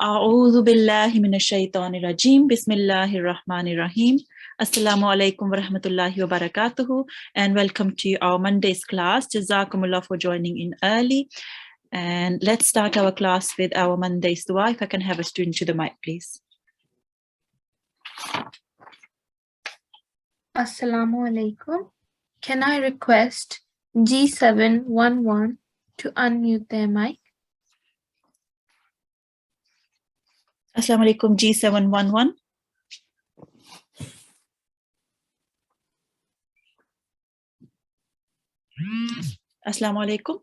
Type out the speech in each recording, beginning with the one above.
A'udhu billahi minash shaitanir rajim. Bismillahir rahmanir rahim. Assalamu alaikum wa rahmatullahi wa barakatuhu. And welcome to our Monday's class. Jazakumullah for joining in early. And let's start our class with our Monday's dua. If I can have a student to the mic, please. Assalamu alaikum. Can I request G711 to unmute their mic? Assalamu alaikum, G711. Assalamu alaikum.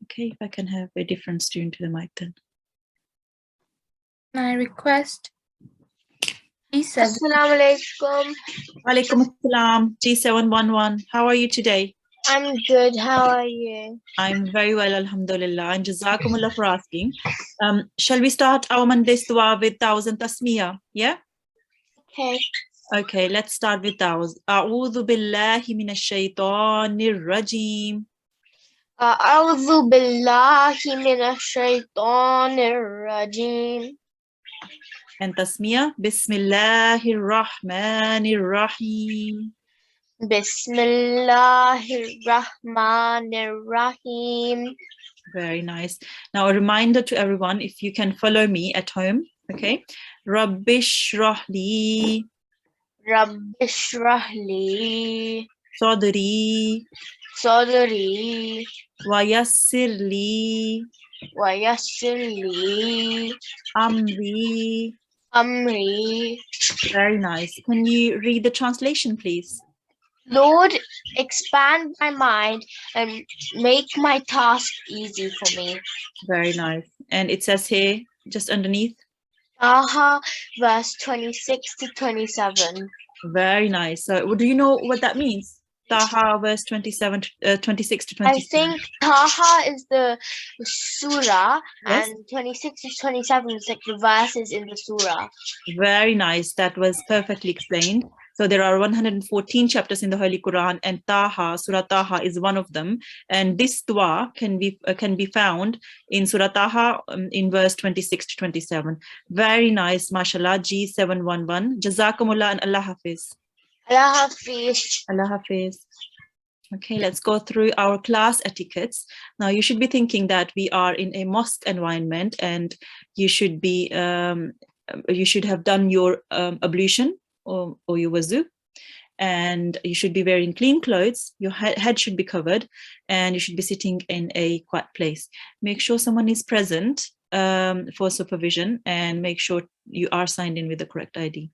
Okay, if I can have a different student to the mic then. Can I request G7? Assalamu alaikum. Walaikum assalam, G711. How are you today? I'm good. How are you? I'm very well, alhamdulillah, and jazakumullah for asking. Shall we start our Monday's dua with 1,000 tasmiyah? Yeah? Okay. Okay, let's start with 1,000. A'udhu billahi minash shaitanir rajim. A'udhu billahi minash shaitanir rajim. And tasmiyah, Bismillahir Rahmanir Rahim. Bismillahir Rahmanir Rahim. Very nice. Now a reminder to everyone, if you can follow me at home, okay? Rabbish rahli Rabbish rahli sadri sadri wa yassirli wa yassirli amri. amri. Very nice. Can you read the translation, please? Lord, expand my mind and make my task easy for me. Very nice. And it says here, just underneath. Taha, verse 26 to 27. Very nice. So do you know what that means? Taha, verse 26 to 27. I think Taha is the surah, Yes. and 26 to 27 is like the verses in the surah. Very nice. That was perfectly explained. So there are 114 chapters in the Holy Quran, and Taha, Surah Taha is one of them. And this dua can be found in Surah Taha in verse 26 to 27. Very nice, mashallah. G711. Jazakumullah and Allah Hafiz. Allah Hafiz. Allah Hafiz. Okay, let's go through our class etiquettes. Now you should be thinking that we are in a mosque environment, and you should be you should have done your ablution or your wuzu, and you should be wearing clean clothes. Your head should be covered, and you should be sitting in a quiet place. Make sure someone is present for supervision, and make sure you are signed in with the correct ID.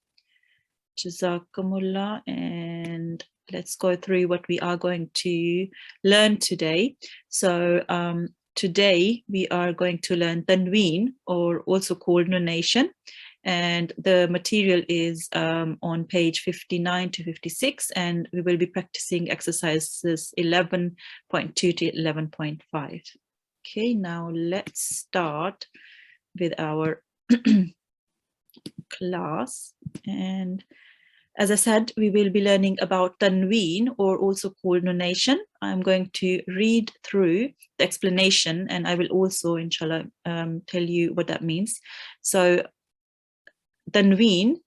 Jazakumullah, and let's go through what we are going to learn today. So today we are going to learn tanween, or also called nunation, and the material is on page 59 to 56, and we will be practicing exercises 11.2 to 11.5. Okay, now let's start with our class. And as I said, we will be learning about tanween, or also called nunation. I'm going to read through the explanation, and I will also, inshallah, tell you what that means. So tanween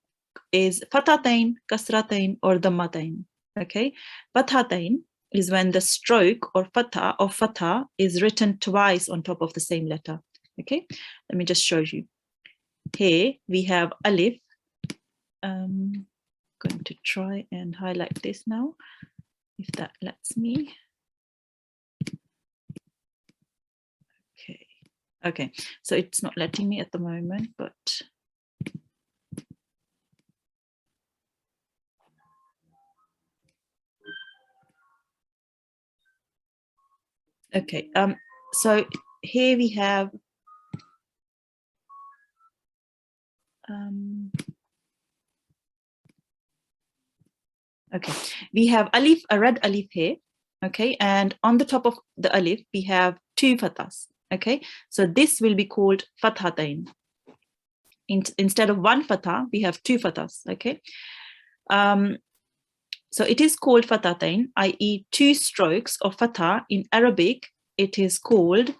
is fathatain, kasratain, or dhammatain. Okay, fathatain is when the stroke or fatha is written twice on top of the same letter. Okay, let me just show you. Here we have alif. Going to try and highlight this now, if that lets me. Okay, so it's not letting me at the moment, but okay, so here we have okay, we have alif, a red alif here, okay, and on the top of the alif we have two fathas. Okay, so this will be called fathatain. Instead of one fatha, we have two fathas. Okay, so it is called fathatain, i.e. two strokes of fatha in Arabic it is called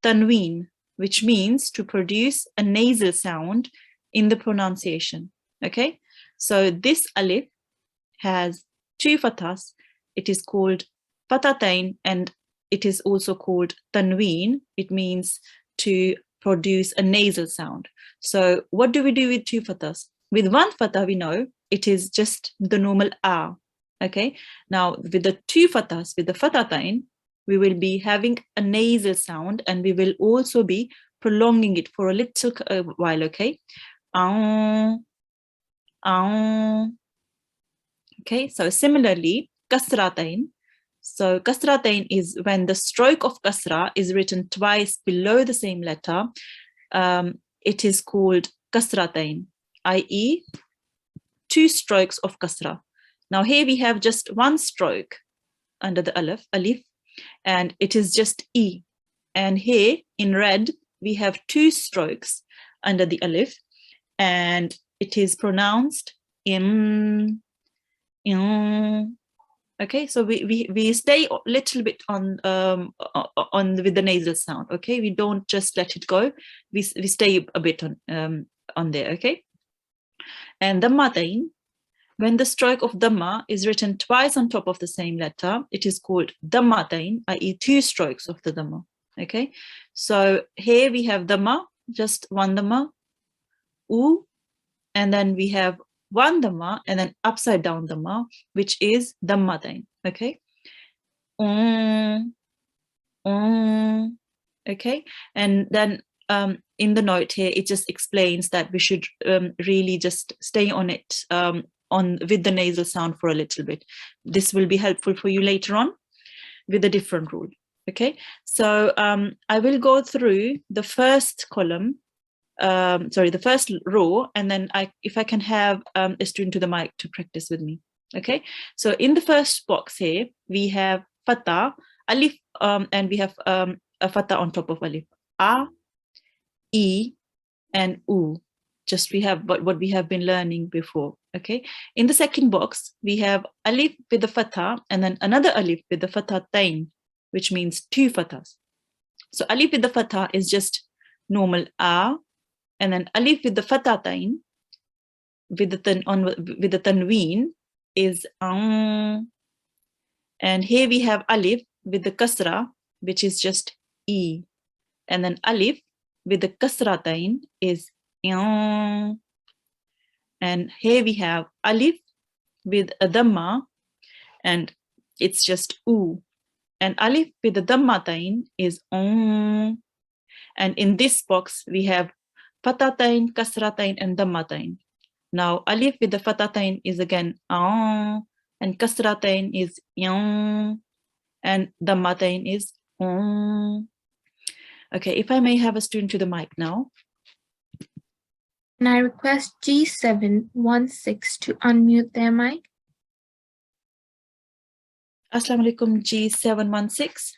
tanween, which means to produce a nasal sound in the pronunciation. Okay, so this alif has 2 fathahs. It is called fathatain, and it is also called tanween. It means to produce a nasal sound. So what do we do with 2 fathahs? With 1 fathah, we know it is just the normal a. Okay, now with the 2 fathahs, with the fathatain, we will be having a nasal sound, and we will also be prolonging it for a little while. Okay, okay, so similarly, kasratain. So kasratain is when the stroke of kasra is written twice below the same letter. It is called kasratain, i.e. 2 strokes of kasra. Now here we have just 1 stroke under the alif, and it is just e. And here in red, we have 2 strokes under the alif, and it is pronounced in. Okay, so we stay a little bit on with the nasal sound. Okay, we don't just let it go. We stay a bit on there. Okay, and dhammatain, when the stroke of dhamma is written twice on top of the same letter, it is called dhammatain, i.e. 2 strokes of the dhamma. Okay, so here we have dhamma, just 1 dhamma, u, and then we have 1 dhamma and then upside down dhamma, which is dhammatain. Okay, okay, and then in the note here, it just explains that we should really just stay on it with the nasal sound for a little bit. This will be helpful for you later on with a different rule. Okay, so I will go through the first column, the first row, and then if I can have a student to the mic to practice with me. Okay, so in the first box here, we have fatha, alif, and we have a fatha on top of alif, a, e, and u. Just we have what we have been learning before. Okay, in the second box, we have alif with the fatha, and then another alif with the fathatain, which means 2 fathahs. So alif with the fatha is just normal a, and then alif with the fathatain with the tanween is and here we have alif with the kasra, which is just e, and then alif with the kasratain is and here we have alif with a dhamma, and it's just u, and alif with the dhammatain is and in this box we have fathatain, kasratain, and dhammatain. Now alif with the fathatain is again and kasratain is and dhammatain is Okay, if I may have a student to the mic now. Can I request G716 to unmute their mic? Assalamu alaikum, G716.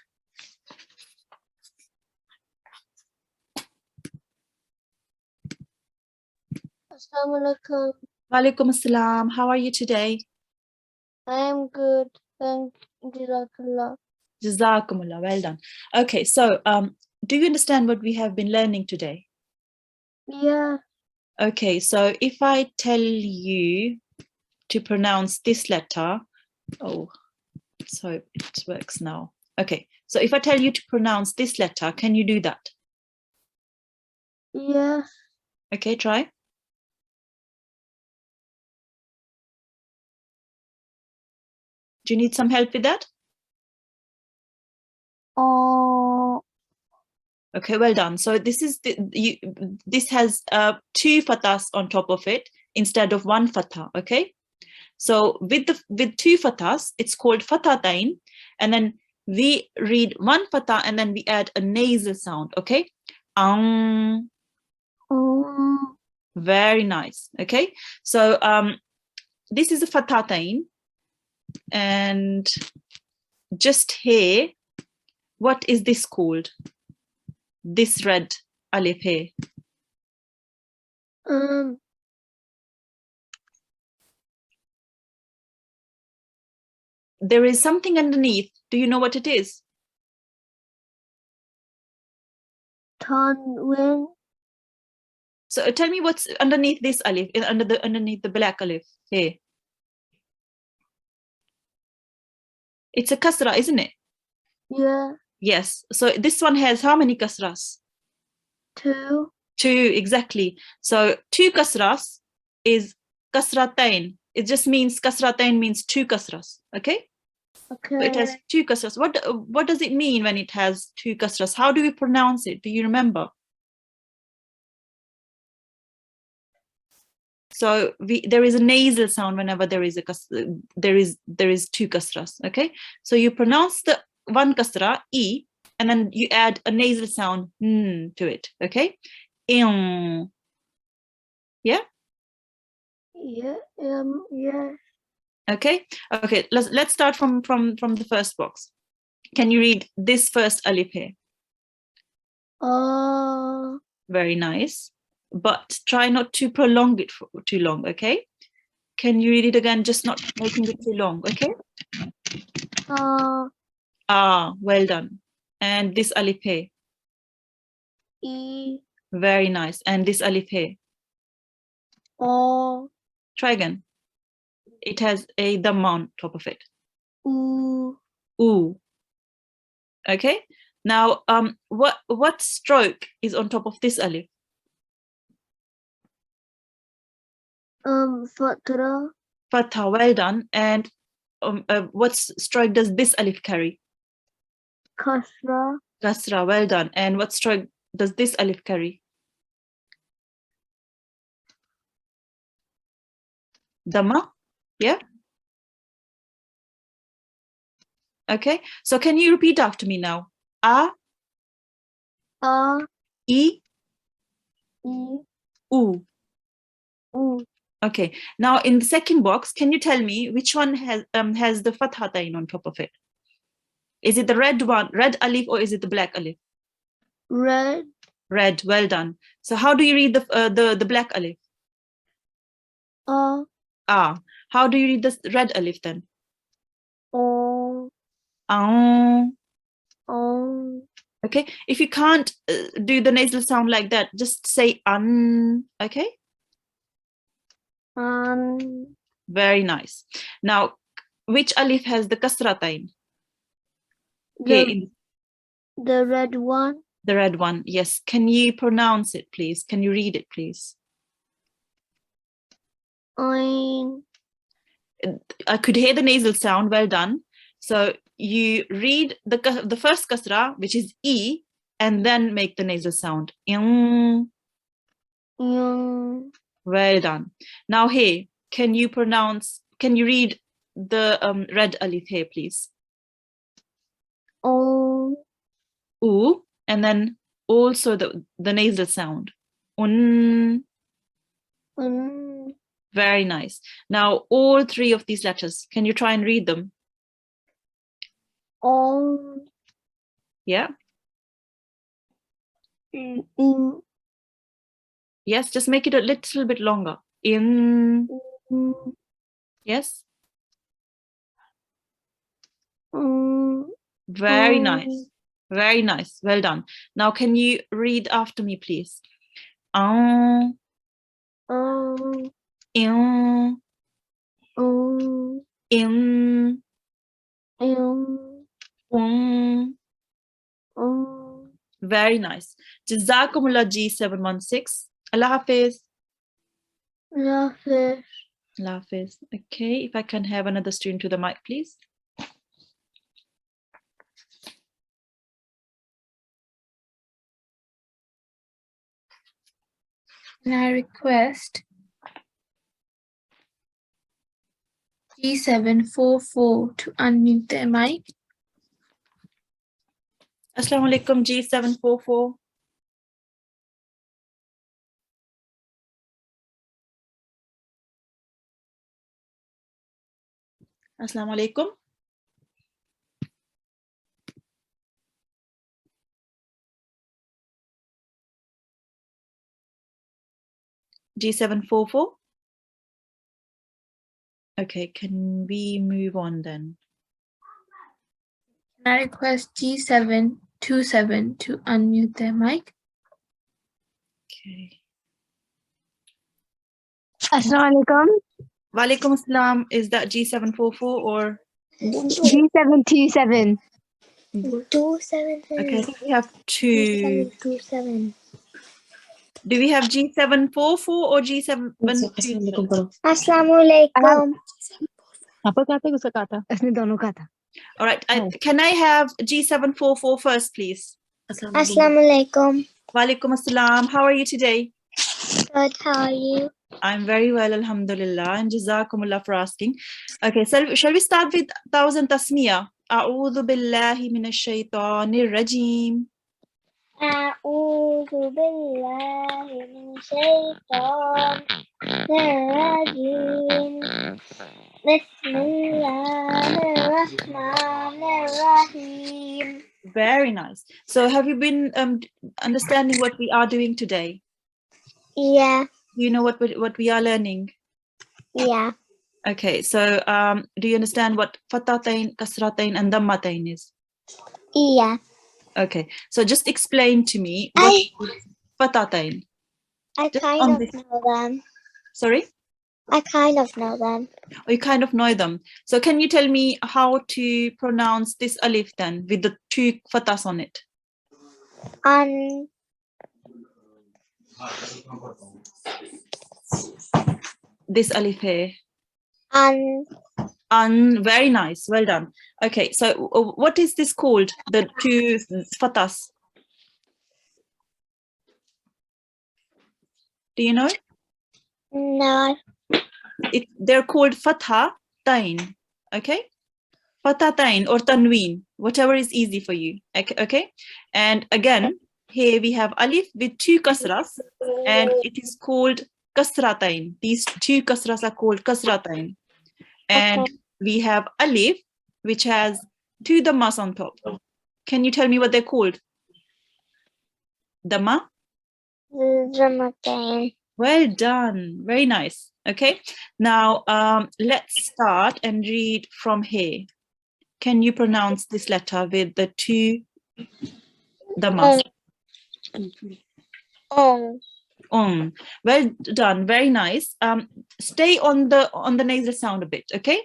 Assalamu alaikum. Walaikum assalam. How are you today? I am good. Thank Jazakallah. Jazakumullah. Well done. Okay, so do you understand what we have been learning today? Yeah. Okay, so if I tell you to pronounce this letter, so it works now. Okay, so if I tell you to pronounce this letter, can you do that? Yeah. Okay, try. Do you need some help with that? Oh. Okay, well done. So this is this has 2 fathahs on top of it instead of 1 fathah. Okay, so with 2 fathahs, it's called fathatain, and then we read 1 fathah and then we add a nasal sound. Okay, very nice. Okay, so this is a fathatain, and just here, what is this called? This red alif here. There is something underneath. Do you know what it is? Tanwin. So tell me what's underneath this alif, underneath the black alif here. It's a kasra, isn't it? Yeah. Yes. So this one has how many kasras? 2. 2, exactly. So 2 kasras is kasratain. It just means kasratain means 2 kasras. Okay. Okay. So it has 2 kasras. What does it mean when it has 2 kasras? How do we pronounce it? Do you remember? So there is a nasal sound whenever there is there is 2 kasras. Okay. So you pronounce the one kasra e, and then you add a nasal sound n to it. Okay. Yeah. Yeah. Yeah. Okay. Okay. Let's start from the first box. Can you read this first alif here? Very nice. But try not to prolong it for too long. Okay. Can you read it again? Just not making it too long. Okay. Well done. And this alif here. E. Very nice. And this alif here. Try again. It has a dhamma on top of it. Ooh. Okay. Now, what stroke is on top of this alif? Fatra. Fatha. Well done. And what stroke does this alif carry? Kasra. Kasra. Well done. And what stroke does this alif carry? Dhamma. Yeah. Okay. So can you repeat after me now? A. E. E. U. U. Okay. Now in the second box, can you tell me which one has the fathatain on top of it? Is it the red one, red alif, or is it the black alif? Red. Red. Well done. So how do you read the black alif? How do you read the red alif then? Okay. If you can't do the nasal sound like that, just say an. Okay. Very nice. Now, which alif has the kasratain? The red one. The red one. Yes. Can you pronounce it, please? Can you read it, please? Ein. I could hear the nasal sound. Well done. So you read the first kasra, which is E, and then make the nasal sound. Well done. Now here, can you read the red alif here, please? Ooh. And then also the nasal sound. Un. Very nice. Now all 3 of these letters, can you try and read them? Yeah. Yes, just make it a little bit longer. In. Yes. Very nice. Very nice. Well done. Now can you read after me, please? In. Very nice. Jazakumullah G716. Allah Hafiz. Allah Hafiz. Allah Hafiz. Okay, if I can have another student to the mic, please. And I request G744 to unmute their mic. Assalamu alaikum G744. Assalamu alaikum. G744. Okay, can we move on then? Can I request G727 to unmute their mic? Okay. Assalamu alaikum. Walaikum assalam. Is that G744 or? G727. 277. Okay, I think we have two. 27. Do we have G744 or G727? Assalamualaikum. apa kata उसका कहा था उसने दोनों कहा था All right. Can I have G744 first, please? Assalamualaikum. Walaikum assalam. How are you today? Good, how are you? I'm very well, alhamdulillah, and jazakumullah for asking. Okay, so shall we start with 1000 tasmiyah? A'udhu billahi minash shaitanir rajim. أعوذ بالله من الشيطان الرجيم بسم الله الرحمن الرحيم. Very nice. So have you been understanding what we are doing today? Yeah, Do you know what we are learning? yeah, Okay, so do you understand what fatatain, kasratain, and dammatain is? yeah. Okay, so just explain to me what is fatatain. I Just kind on of this- know them. Sorry? I kind of know them. Oh, you kind of know them. So can you tell me how to pronounce this alif then with the two fatas on it? This alif here. Very nice. Well done. Okay, so what is this called? The two fatas. Do you know? No. They're called fathatain. Okay? Fathatain or tanween, whatever is easy for you. Okay? And again, here we have alif with two kasras, and it is called kasratain. These two kasras are called kasratain. And we have alif, which has two dhammas on top. Can you tell me what they're called? Dhamma? Ramadan. Well done. Very nice. Okay. Now, let's start and read from here. Can you pronounce this letter with the two dhammas? Well done. Very nice. Stay on the nasal sound a bit. Okay.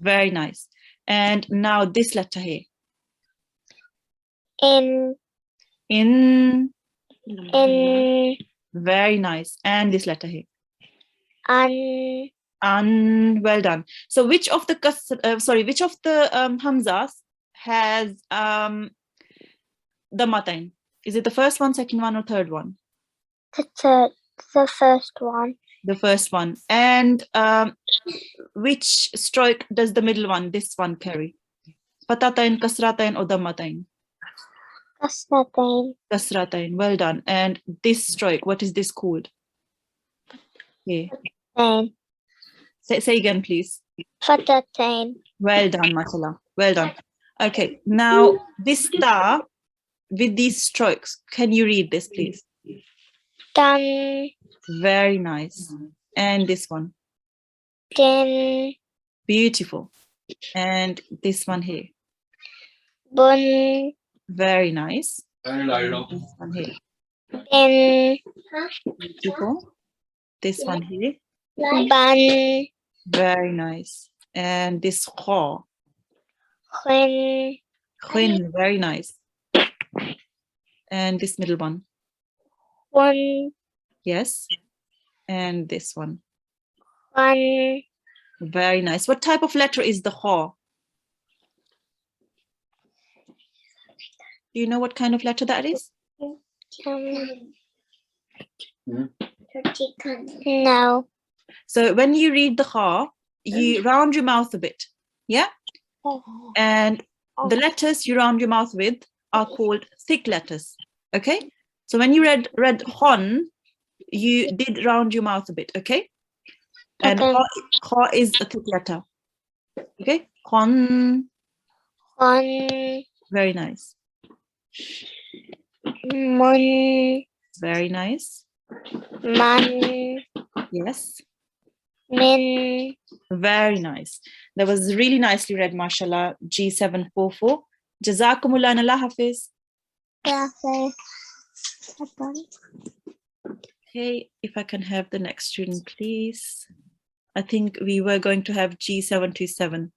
Very nice. And now this letter here. In. Very nice. And this letter here. Well done. So which of the hamzas has dhammatain? Is it the first one, second one, or third one? The first one. The first one. And which stroke does the middle one, this one, carry? Fatatain, kasratain, or dhammatain? Kasratain. Kasratain. Well done. And this stroke, what is this called? Okay. Say again, please. Fatatain. Well done, mashallah. Well done. Okay. Now this star with these strokes, can you read this, please? Done. Very nice. And this one. Din. Beautiful. And this one here. Bun. Very nice. And this one here. Din. Beautiful. This one here. Ban. Very nice. And this kha. Khun. Khun. Very nice. And this middle one. One. Yes. And this one. One. Very nice. What type of letter is the kha? Do you know what kind of letter that is? No. So when you read the kha, you round your mouth a bit. Yeah? And the letters you round your mouth with are called thick letters. Okay? So when you read khon, you did round your mouth a bit. Okay? And kha is a thick letter. Okay? Khon. One. Very nice. Mun. Very nice. Man. Yes. Min. Very nice. That was really nicely read, mashallah. G744. Jazakumullah and Allah Hafiz. Gracias. Okay, if I can have the next student, please. I think we were going to have G727.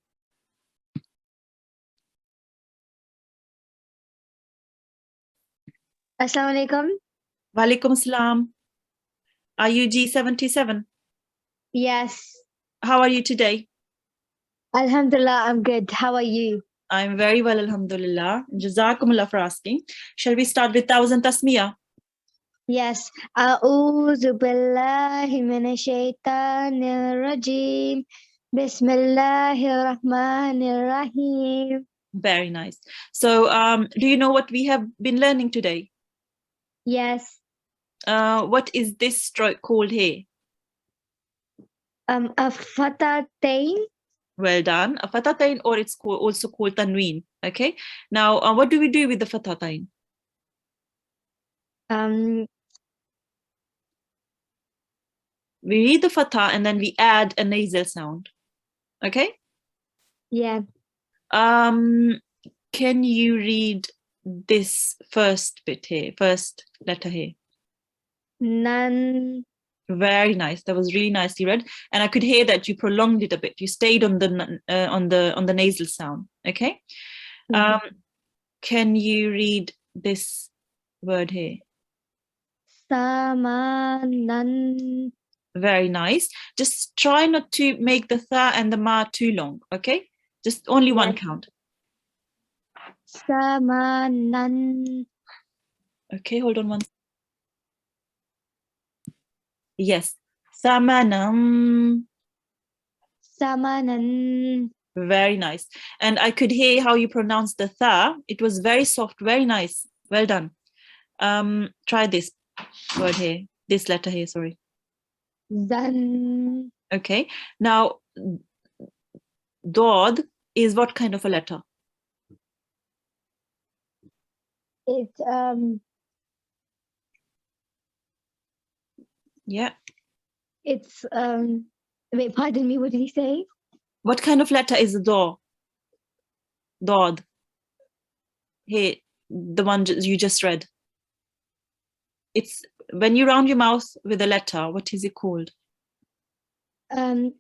Assalamualaikum. Walaikum salam. Are you G727? Yes. How are you today? Alhamdulillah, I'm good. How are you? I'm very well, alhamdulillah. Jazakumullah for asking. Shall we start with Thousand Tasmiyah? Yes. A'udhu billahi minash shaitanir rajim. Bismillahir rahmanir rahim. Very nice. So, do you know what we have been learning today? Yes. What is this stroke called here? A fatatain. Well done. A fatatain, or it's also called tanween. Okay. Now, what do we do with the fatatain? We read the fatha and then we add a nasal sound. Okay. Yeah. Can you read this first bit here, first letter here? Nan. Very nice. That was really nicely read, and I could hear that you prolonged it a bit. You stayed on the nasal sound. Okay. Can you read this word here? Samanan. Very nice. Just try not to make the tha and the ma too long. Okay. Just only one count. Samanan. Okay. Hold on one. Yes. Samanam. Samanan. Very nice. And I could hear how you pronounced the tha. It was very soft, very nice. Well done. Try this word here, this letter here, sorry. Zan. Okay. Now, Dod is what kind of a letter? It's Yeah. It's wait, pardon me, what did he say? What kind of letter is the do? Dod. Hey, the one you just read. It's when you round your mouth with a letter, what is it called? Don.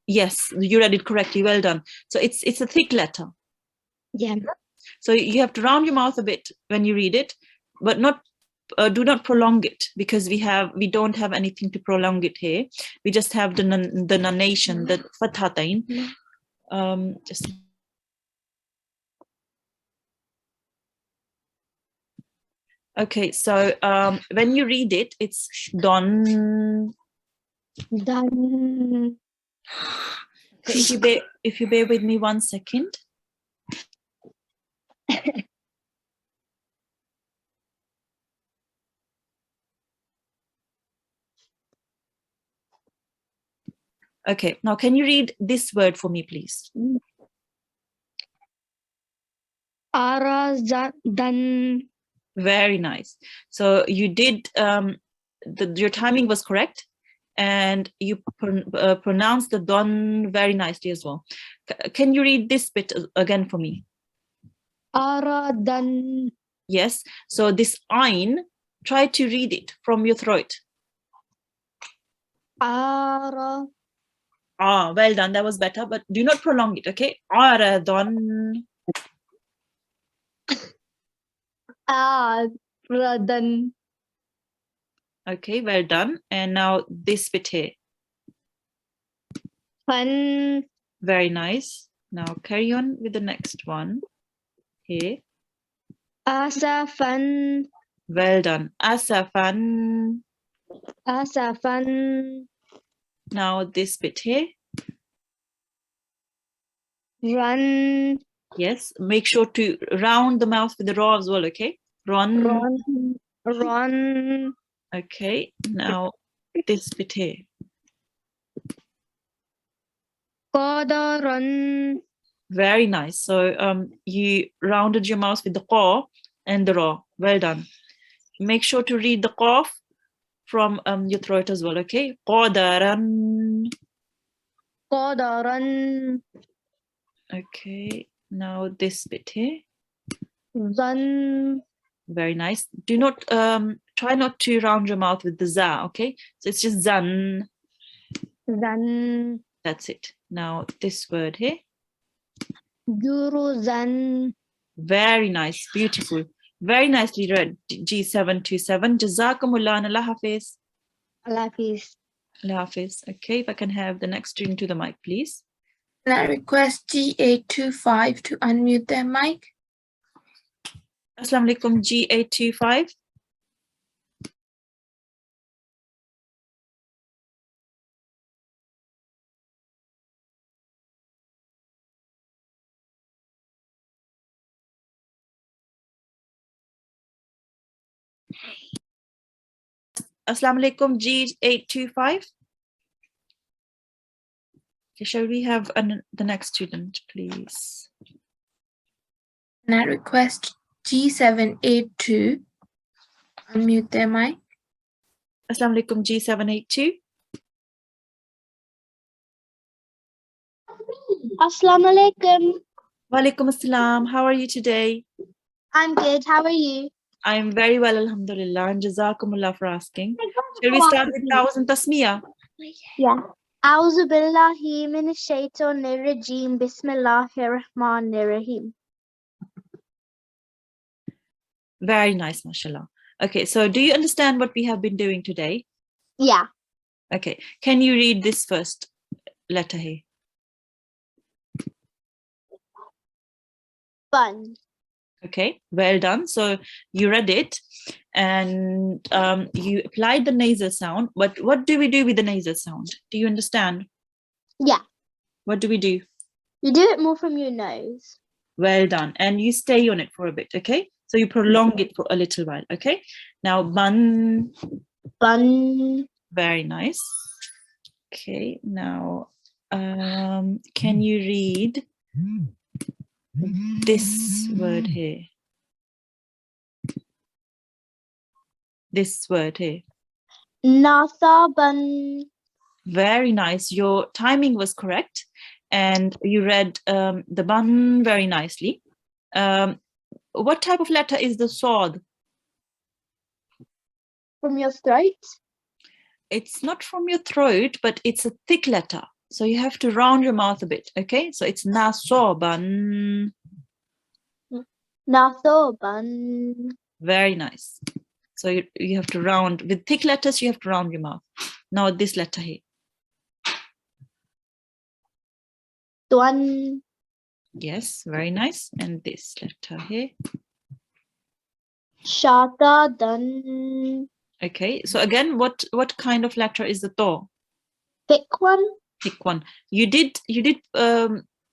Yes, you read it correctly. Well done. So it's a thick letter. Yeah. So you have to round your mouth a bit when you read it, but not do not prolong it, because we don't have anything to prolong it here. We just have the nonation, the fathatain. Just okay. So when you read it, it's don. Done. Okay, if you bear with me 1 second. Okay, now can you read this word for me, please? Arazan. Very nice. So you did, your timing was correct, and you pronounced the don very nicely as well. Can you read this bit again for me? Aradan. Yes. So this ain, try to read it from your throat. Ara. Ah, well done. That was better, but do not prolong it. Okay. Aradan. Aradan. Okay, well done. And now this bit here. Fan. Very nice. Now carry on with the next one. Here. Asafan. Well done. Asafan. Asafan. Now this bit here. Run. Yes. Make sure to round the mouth with the raw as well, okay? Run. Run. Run. Okay. Now this bit here. Qadaran. Very nice. So you rounded your mouth with the qa and the ra. Well done. Make sure to read the qaf from your throat as well, okay? Qadaran. Qadaran. Okay. Now this bit here. Zan. Very nice. Do not try not to round your mouth with the za, okay? So it's just zan. Zan. That's it. Now this word here. Guru zan. Very nice. Beautiful. Very nicely read. G727. Jazakumullah and Allah Hafiz. Allah Hafiz. Allah Hafiz. Okay, if I can have the next student to the mic, please. Can I request G825 to unmute their mic? Assalamu alaikum, G825. Assalamu alaikum, G825. Okay, shall we have the next student, please? Can I request G782 unmute their mic? Assalamu alaikum, G782. Assalamu alaikum. Walaikum assalam. How are you today? I'm good. How are you? I am very well, alhamdulillah, and jazakumullah for asking. Shall we start with Ta'awuz and Tasmiyah? Yeah. A'udhu billahi minash shaitanir rajim. Bismillahir rahmanir rahim. Very nice, mashallah. Okay, so do you understand what we have been doing today? Yeah. Okay, can you read this first letter here? Bun. Okay, well done. So you read it and you applied the nasal sound. But what do we do with the nasal sound? Do you understand? Yeah. What do we do? You do it more from your nose. Well done. And you stay on it for a bit, okay? So you prolong it for a little while, okay? Now, bun. Bun. Very nice. Okay, now, can you read this word here? This word here. Nasa bun. Very nice. Your timing was correct. And you read the bun very nicely. What type of letter is the sword? From your throat. It's not from your throat, but it's a thick letter. So you have to round your mouth a bit, okay? So it's nasoban. Naso bun. Very nice. So you have to round, with thick letters, you have to round your mouth. Now this letter here. Tuan. Yes, very nice. And this letter here. Shata dun. Okay, so again, what kind of letter is the to? Thick one. Thick one. You did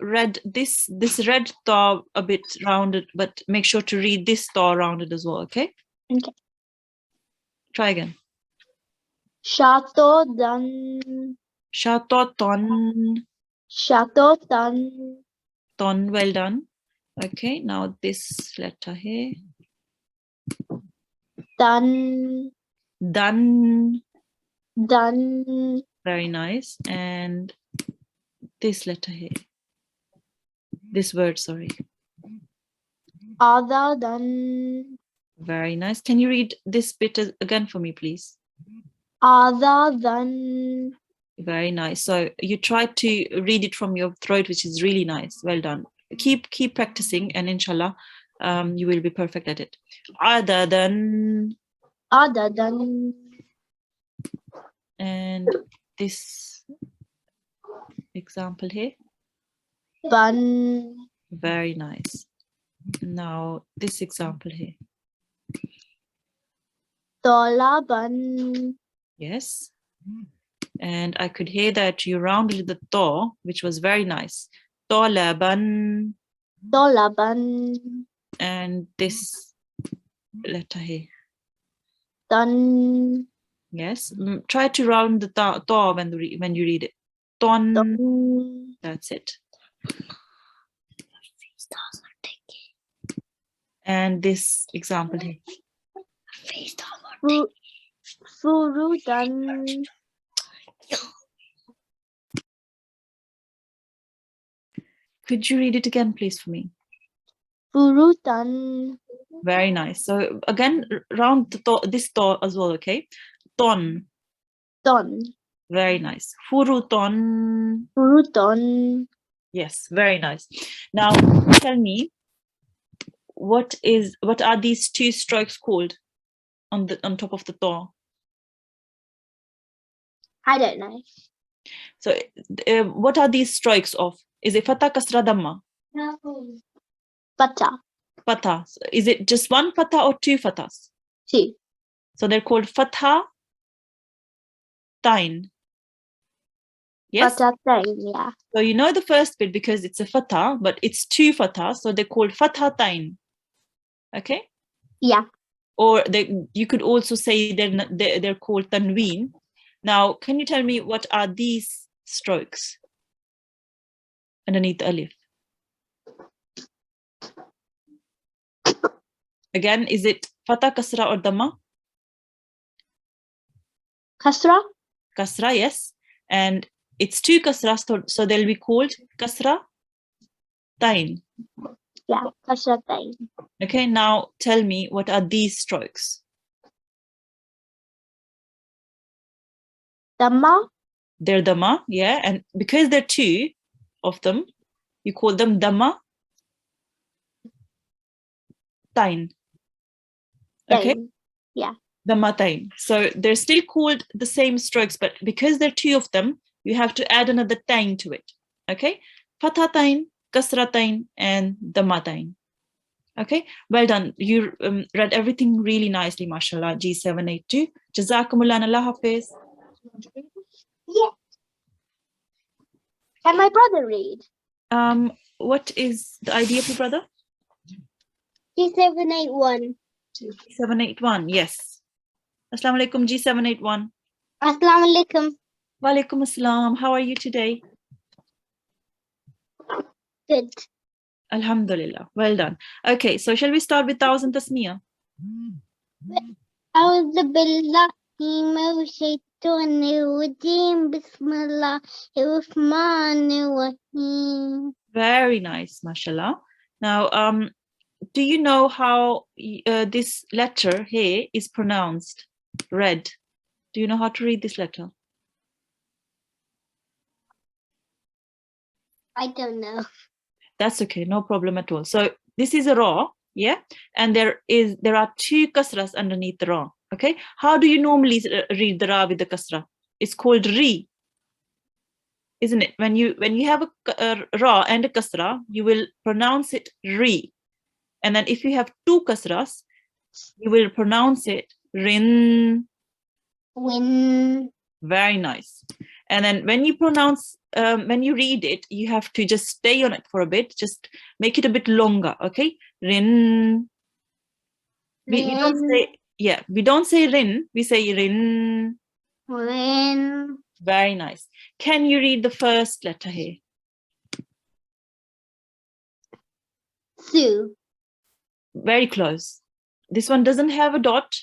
read this red to a bit rounded, but make sure to read this to rounded as well, okay? Okay. Try again. Shato dun. Shatoton. Shato dun. Ton, well done. Okay, now this letter here. Dun. Dun. Dun. Very nice. And this letter here. This word, sorry. Ada dun. Very nice. Can you read this bit again for me, please? Ada dun. Very nice. So you try to read it from your throat, which is really nice. Well done. Keep practicing, and inshallah, you will be perfect at it. Other than, Ada dun. and this example here. Bun. Very nice. Now this example here. Tola bun. Yes. And I could hear that you rounded the to, which was very nice. Tolaban. Tola bun. And this letter here. Dun. Yes. Try to round the to when you read it. Ton. Dun. That's it. And this example here. Furu dun. Could you read it again, please, for me? Furutan. Very nice. So again, round this to as well, okay? Ton. Don. Very nice. Furuton. Furuton. Yes, very nice. Now tell me, what are these two strokes called on top of the to? I don't know. So what are these strokes of? Is it fatha, kasra, dhamma? Butter. Fatha. Is it just one fatha or two fathas? Two. So they're called fatha tain. Yes. Butter thing, yeah. So you know the first bit because it's a fatha, but it's two fathas, so they're called fatha tain. Okay. Yeah. Or you could also say they're called tanween. Now, can you tell me what are these strokes underneath the alif? Again, is it fatha, kasra, or dhamma? Kasra. Kasra, yes. And it's two kasras, so they'll be called kasra tain. Yeah, kasra thing. Okay, now tell me what are these strokes? Dhamma. They're dhamma, yeah. And because there are two of them, you call them dhamma tain. Okay. Thing. Yeah. Dhamma tain. So they're still called the same strokes, but because there are two of them, you have to add another tain to it. Okay. Fatha tain, kasra tain, and dhamma tain. Okay, well done. You read everything really nicely, mashallah. G782. Jazakumullah and Allah Hafiz. Yeah. Can my brother read? What is the ID of your brother? G781. 781, yes. Assalamu alaikum, G781. Assalamu alaikum. Wa alaikum assalam. How are you today? Good. Alhamdulillah. Well done. Okay, so shall we start with Thousand Tasmiyah? أعوذ بالله من الشيطان الرجيم بسم الله الرحمن الرحيم. Very nice, mashallah. Now, do you know how this letter here is pronounced? Read. Do you know how to read this letter? I don't know. That's okay, no problem at all. So this is a ra, yeah, and there are two kasras underneath the ra. Okay, how do you normally read the ra with the kasra? It's called ri, isn't it? When you have a ra and a kasra, you will pronounce it ri, and then if you have two kasras, you will pronounce it rin. When. Very nice. And then when you pronounce, when you read it, you have to just stay on it for a bit. Just make it a bit longer, okay? Rin. We don't say, yeah, we don't say rin. We say rin. When. Very nice. Can you read the first letter here? Su. Very close. This one doesn't have a dot.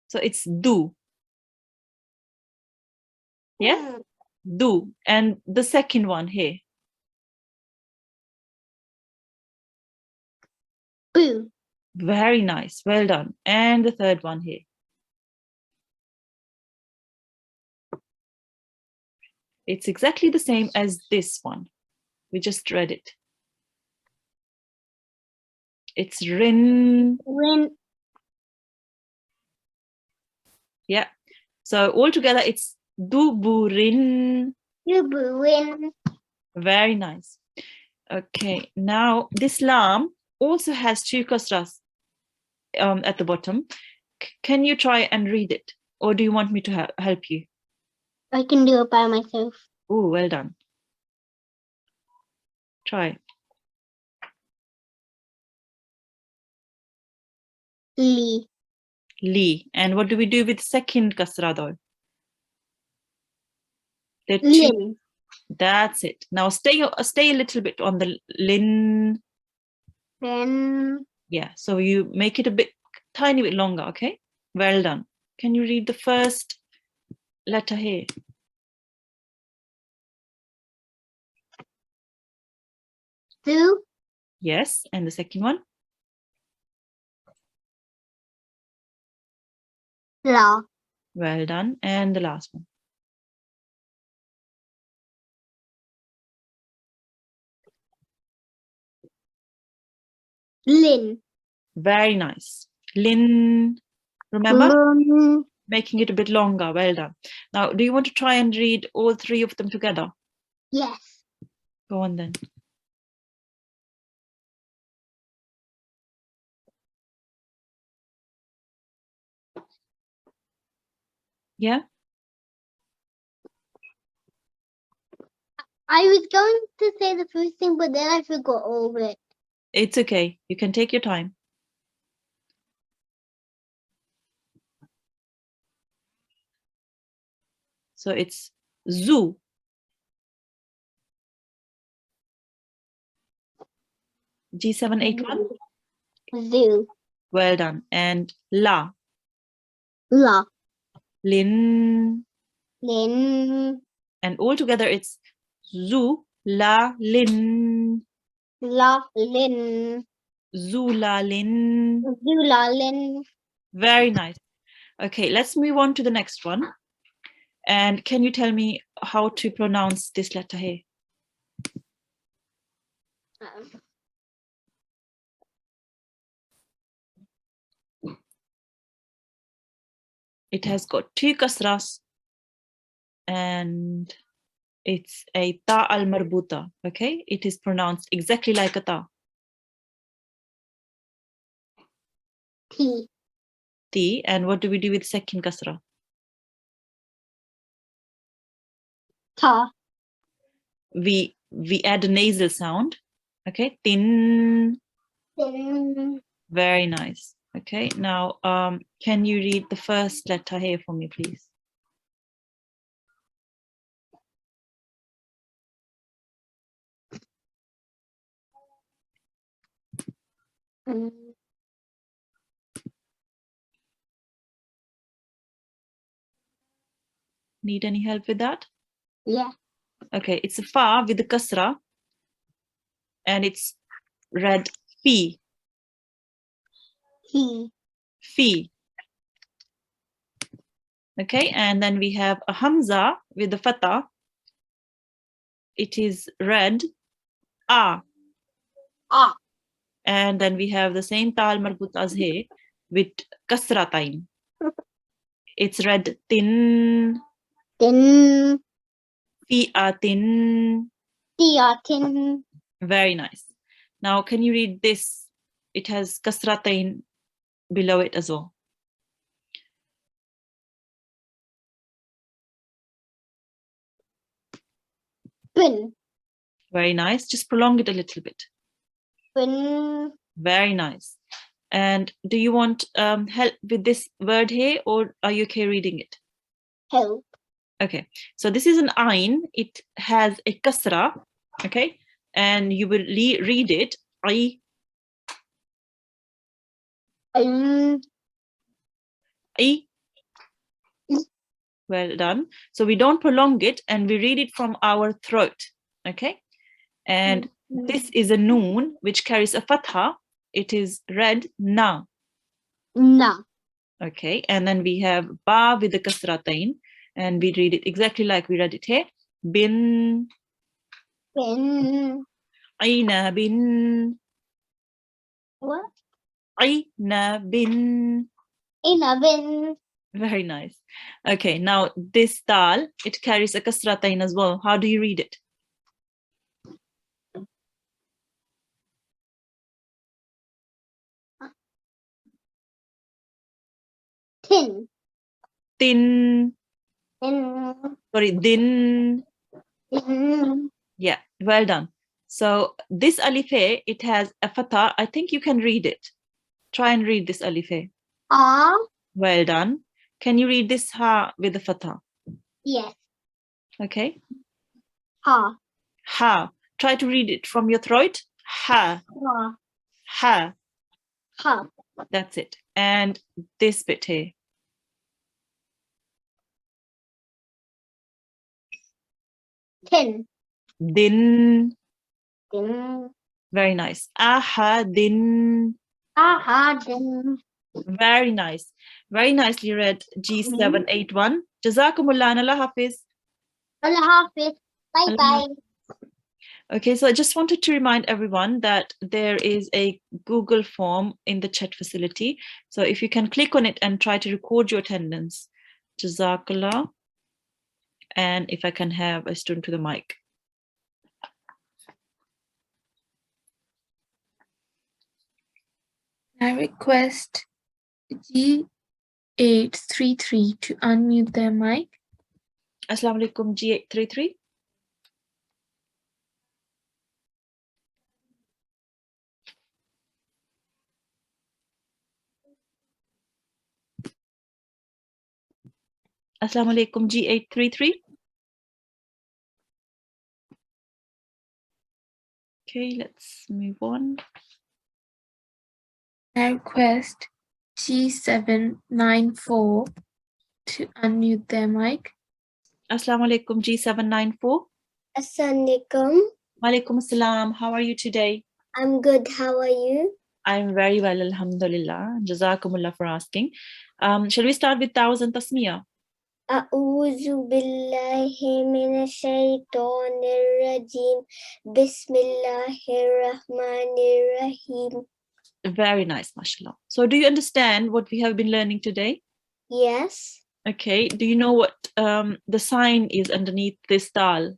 So it's do. Yeah? Do. And the second one here. Boo. Very nice. Well done. And the third one here. It's exactly the same as this one. We just read it. It's rin. When. Yeah. So altogether it's duburin. Boo. When. Very nice. Okay. Now this lam also has two kasras at the bottom. Can you try and read it? Or do you want me to help you? I can do it by myself. Oh, well done. Try. Li. Li. And what do we do with second kasra though? There are two. Lin. That's it. Now stay a little bit on the lin. Then. Yeah. So you make it a bit tiny bit longer. Okay. Well done. Can you read the first letter here? Su. Yes. And the second one? La. Well done. And the last one? Lin. Very nice. Lin. Remember? Lun. Making it a bit longer. Well done. Now, do you want to try and read all three of them together? Yes. Go on then. Yeah? I was going to say the first thing, but then I forgot all of it. It's okay. You can take your time. So it's zoo. G781. Zoo. Well done. And la. La. Lin. Lin. And all together it's zoo, la, lin. La. Lin. Zoo, la, lin. Zula. Lin. Very nice. Okay, let's move on to the next one. And can you tell me how to pronounce this letter here? It has got two kasras and it's a ta al-marbuta. Okay, it is pronounced exactly like a ta. T. T. And what do we do with second kasra? Ta. We add a nasal sound. Okay, tin. Tin. Very nice. Okay, now can you read the first letter here for me, please? Mm. Need any help with that? Yeah. Okay, it's a fa with the kasra and it's read fi. He. Fi. Okay, and then we have a hamza with the fatha. It is read a. Ah. And then we have the same tal marbut as here with kasra time. It's read tin. Tin. Fi'atin. Tia. Tin. Very nice. Now, can you read this? It has kasratain below it as well. Bin. Very nice. Just prolong it a little bit. Bin. Very nice. And do you want help with this word here, or are you okay reading it? Help. Okay. So this is an ayn. It has a kasra. Okay. And you will read it. I. Um. I. Well done. So we don't prolong it and we read it from our throat. Okay. And this is a noon which carries a fatha. It is read na. Na. Okay. And then we have ba with the kasratain and we read it exactly like we read it here. Bin. Bin. Aina bin. What? Aina bin. Ina. Bin. Very nice. Okay. Now this dal, it carries a kasratain as well. How do you read it? Tin. Tin. Tin. Sorry, din. Tin. Yeah, well done. So this alif, it has a fatha. I think you can read it. Try and read this alif. Ah. Well done. Can you read this ha with the fatha? Yes. Okay. Ha. Ha. Try to read it from your throat. Ha. Ha. Ha. Ha. That's it. And this bit here. Tin. Din. Tin. Very nice. Ahadin. Ahadin. Very nice. Very nicely read. G781. Jazakumullah and Allah Hafiz. Allah Hafiz. Bye bye. Okay, so I just wanted to remind everyone that there is a Google form in the chat facility. So if you can click on it and try to record your attendance. Jazakallah. And if I can have a student to the mic. I request G833 to unmute their mic. Assalamu alaikum, G833. Assalamu alaikum, G833. Okay, let's move on. I request G794 to unmute their mic. Assalamu alaikum, G794. Assalamualaikum. Walaikum assalam. How are you today? I'm good. How are you? I'm very well, alhamdulillah. Jazakumullah for asking. Shall we start with Ta'awuz and Tasmiyah? أعوذ بالله من الشيطان الرجيم بسم الله الرحمن الرحيم. Very nice, mashallah. So do you understand what we have been learning today? Yes. Okay, do you know what the sign is underneath this dal?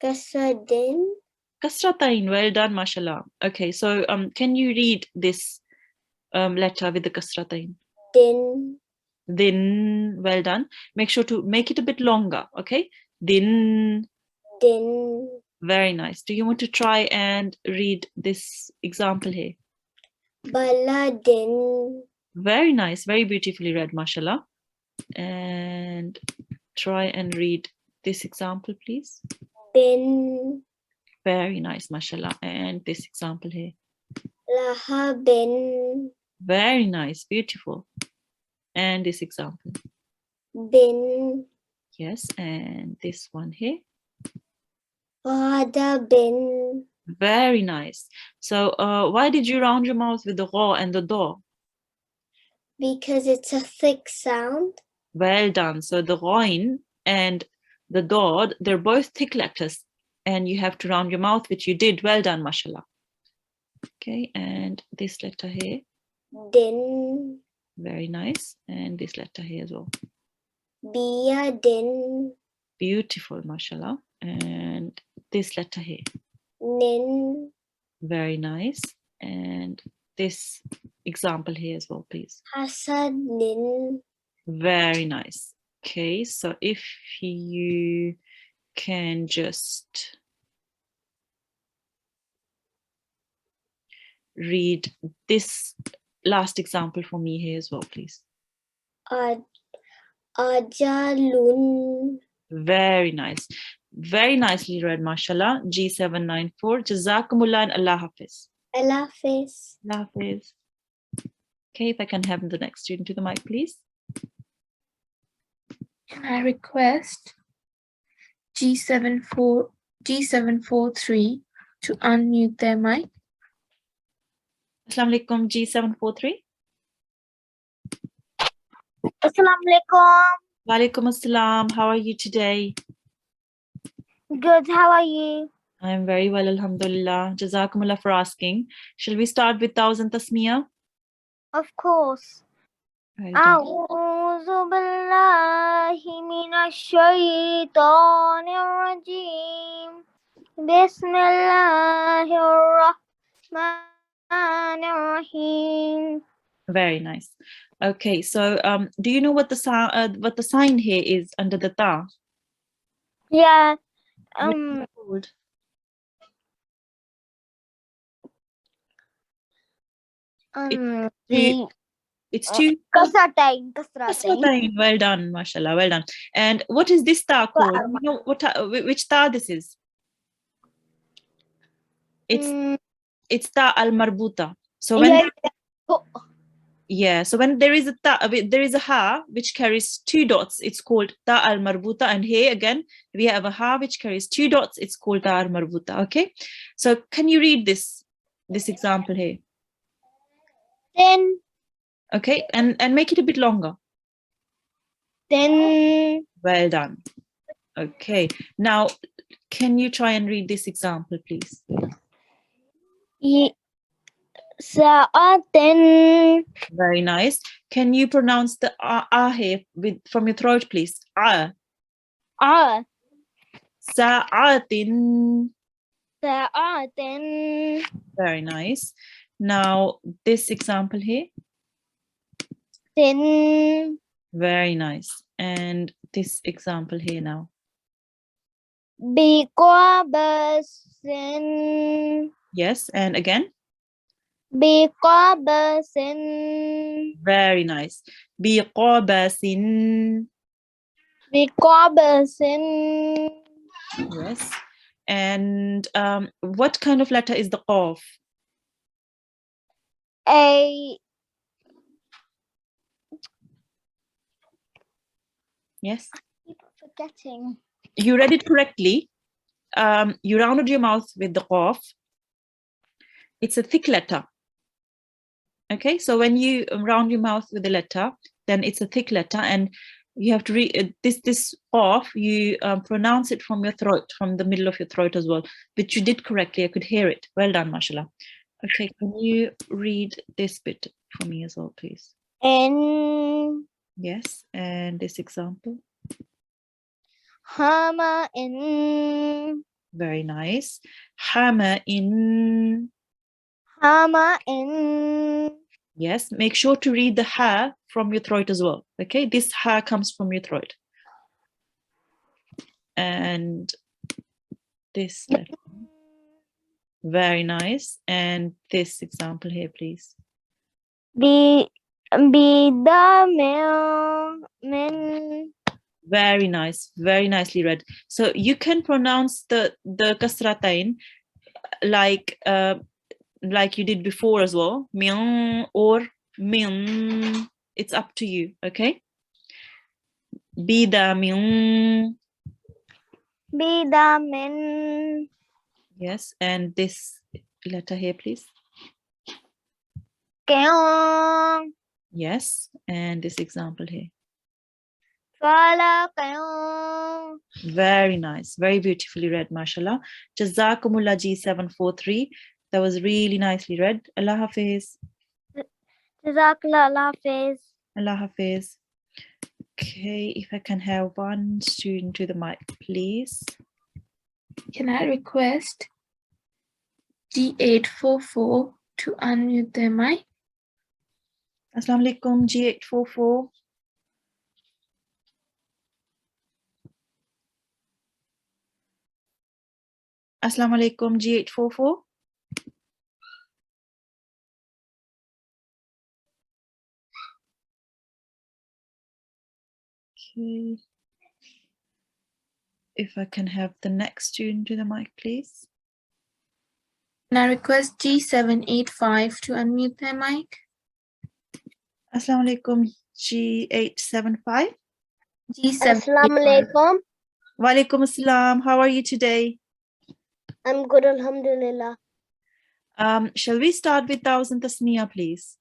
Kasadin. Kasratain, well done, mashallah. Okay, so can you read this letter with the kasratain? Din. Din, well done. Make sure to make it a bit longer, okay? Din, Din. very nice. Do you want to try and read this example here? Baladin. Very nice, very beautifully read, mashallah. And try and read this example, please. Bin. Very nice, mashallah. And this example here. Lahabin. Very nice, beautiful. And this example. Bin. Yes, and this one here. Bin. Very nice. So why did you round your mouth with the gha and the da? Because it's a thick sound. Well done. So the ghain and the dod, they're both thick letters. And you have to round your mouth, which you did. Well done, mashallah. Okay, and this letter here. Din. Very nice. And this letter here as well. Din. Beautiful, mashallah. And this letter here. Nin. Very nice. And this example here as well, please. Hasadin. Very nice. Okay, so if you can just read this last example for me here as well, please. Ajalun. Very nice. Very nicely read, mashallah. G794. Jazakumullah and Allah Hafiz. Allah Hafiz. Allah Hafiz. Okay, if I can have the next student to the mic, please. Can I request G743 to unmute their mic? Assalamu alaikum, G743. Assalamualaikum. Walaikum assalam. How are you today? Good. How are you? I am very well, alhamdulillah. Jazakumullah for asking. Shall we start with Ta'awuz and Tasmiyah? Of course. Well done. أعوذ بالله من الشيطان الرجيم بسم الله الرحمن الرحيم. Very nice. Okay, so do you know what the sign here is under the ta? Yeah. What is it called? It's two. Kasratain. Kasratain. Well done, mashallah. Well done. And what is this ta called? You know which ta this is? It's ta al marbuta. So when Yeah, so when there is a ta, there is a ha which carries 2 dots, it's called ta al marbuta. And here again, we have a ha which carries 2 dots, it's called ta al marbuta. Okay, so can you read this example here? Then, Okay, and make it a bit longer. then, Well done. Okay, now can you try and read this example, please? Sa'atin. Very nice. Can you pronounce the here from your throat, please? Sa'atin. Sa'atin. Very nice. Now this example here. Then, Very nice. And this example here now. biqabasin. Yes, and again. Biqabasin. Very nice. Biqabasin. Biqabasin. Yes. And what kind of letter is the qaf? A. Yes. Keep forgetting. You read it correctly. You rounded your mouth with the qaf. It's a thick letter. Okay, so when you round your mouth with the letter, then it's a thick letter, and you have to read this qaf. You pronounce it from your throat, from the middle of your throat as well, which you did correctly. I could hear it. Well done, mashallah. Okay, can you read this bit for me as well, please? In. Yes, and this example. Hama in. Very nice. Hama in. Hama in. Yes, make sure to read the ha from your throat as well. Okay, this ha comes from your throat. And this letter. Very nice. And this example here, please. Min. Very nice. Very nicely read. So you can pronounce the kasratain like you did before as well. Min or min. It's up to you. Okay. Bidamin. Bidamin. Yes, and this letter here, please. Keong. Yes, and this example here. Fala keong. Very nice, very beautifully read, mashallah. Jazakumullah G743. That was really nicely read. Allah Hafiz. Jazakallah, Allah Hafiz. Allah Hafiz. Okay, if I can have one student to the mic, please. Can I request G844 to unmute their mic? Assalamu alaikum, G844. Assalamu alaikum, G844. Okay. If I can have the next student to the mic, please. Can I request G785 to unmute their mic? Assalamu alaikum, G875. Assalamu G785. alaikum. Wa alaikum assalam. How are you today? I'm good, alhamdulillah. Shall we start with Thousand Tasmiyah, please?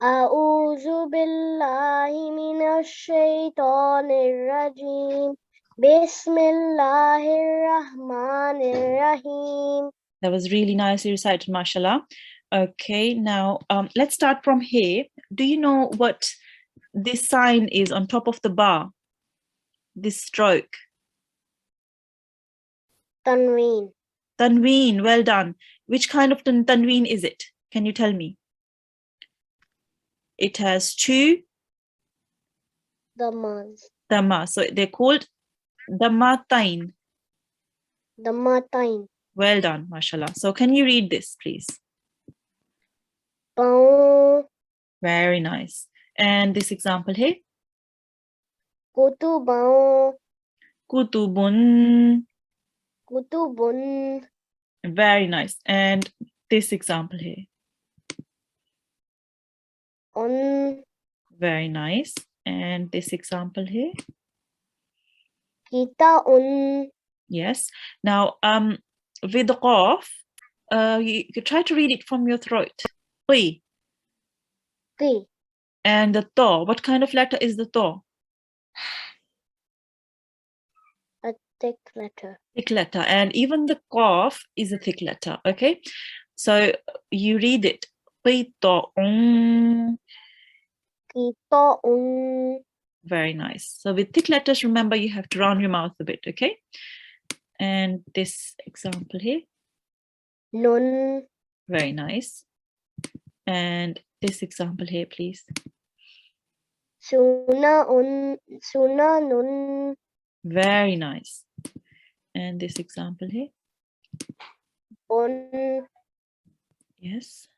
A'udhu billahi minash shaitanir rajim. Bismillahir rahmanir rahim. That was really nicely recited, mashallah. Okay, now let's start from here. Do you know what this sign is on top of the bar? This stroke. Tanween. Tanween, well done. Which kind of tanween is it? Can you tell me? It has 2 Dammas. dhamma. So they're called dhammatain. Dammatain. Well done, mashallah. So can you read this, please? Paun. Very nice. And this example here? Kutubun. Kutubun. Kutubun. Very nice. And this example here? On. Very nice. And this example here. Kita on. Yes. Now, with the qaf, you try to read it from your throat. Qi. Ki. And the ta. What kind of letter is the ta? A thick letter. Thick letter. And even the qaf is a thick letter. Okay. So you read it. Qita on. Kita on. Very nice. So with thick letters, remember you have to round your mouth a bit. Okay. And this example here. Nun. Very nice. And this example here, please. Suna on. Suna nun. Very nice. And this example here. On. Yes.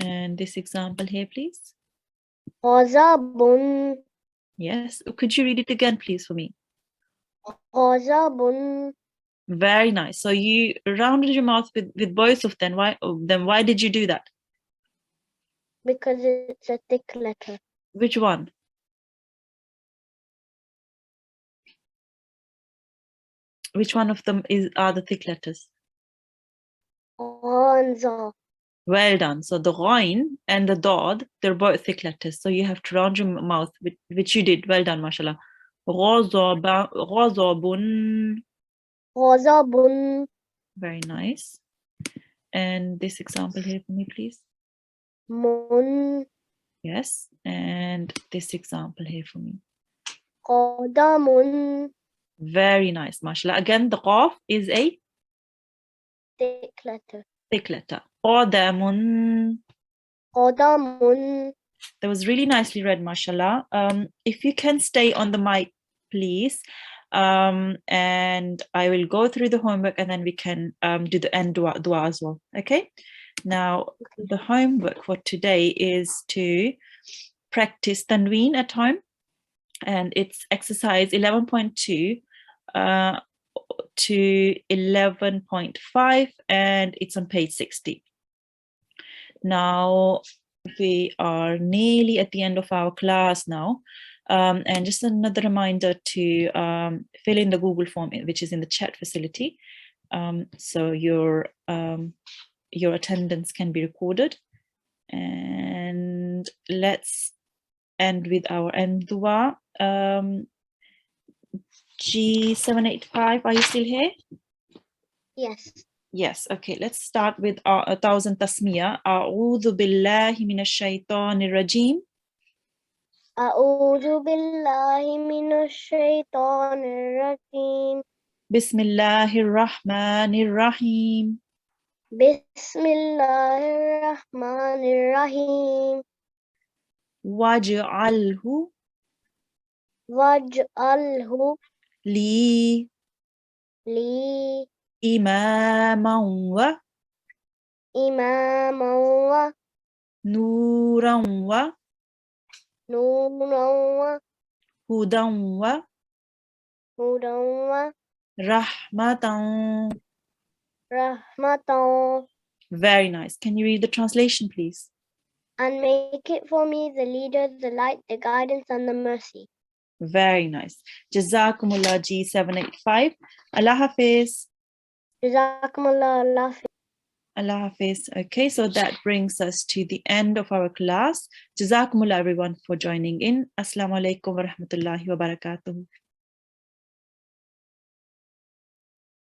And this example here, please. Haza bun. Yes. Could you read it again, please, for me? Haza bun. Very nice. So you rounded your mouth with both of them. Why did you do that? Because it's a thick letter. Which one? Which one of them are the thick letters? Hanza. Well done. So the ghain and the dad, they're both thick letters. So you have to round your mouth, which you did. Well done, mashallah. Ghazabun. Haza bun. Very nice. And this example here for me, please. Mun. Yes. And this example here for me. Qadamun. Very nice, mashallah. Again, the qaf is a Thick letter. thick letter. Qadamun. Qadamun. That was really nicely read, mashallah. If you can stay on the mic, please. And I will go through the homework and then we can do the end dua as well. Okay. Now, the homework for today is to practice tanween at home. And it's exercise 11.2 to 11.5, and it's on page 60. Now, we are nearly at the end of our class now. And just another reminder to fill in the Google form, which is in the chat facility. So your attendance can be recorded. And let's end with our end dua. G785, are you still here? Yes. Yes, okay, let's start with our 1000 tasmiyah. A'udhu billahi minash shaitanir rajim. A'udhu billahi minash shaitanir rajim. Bismillahir rahmanir rahim. Bismillahir rahmanir rahim. Waj'alhu Waj'alhu li li imaman wa imaman wa nuran wa nuran wa hudan wa hudan wa rahmatan. rahmatan. Very nice. Can you read the translation, please? And make it for me the leader, the light, the guidance, and the mercy. Very nice. Jazakumullah G785. Allah Hafiz. Jazakumullah Allah Hafiz. Allah Hafiz. Okay, so that brings us to the end of our class. Jazakumullah everyone for joining in. Assalamu alaikum wa rahmatullahi wa barakatuh.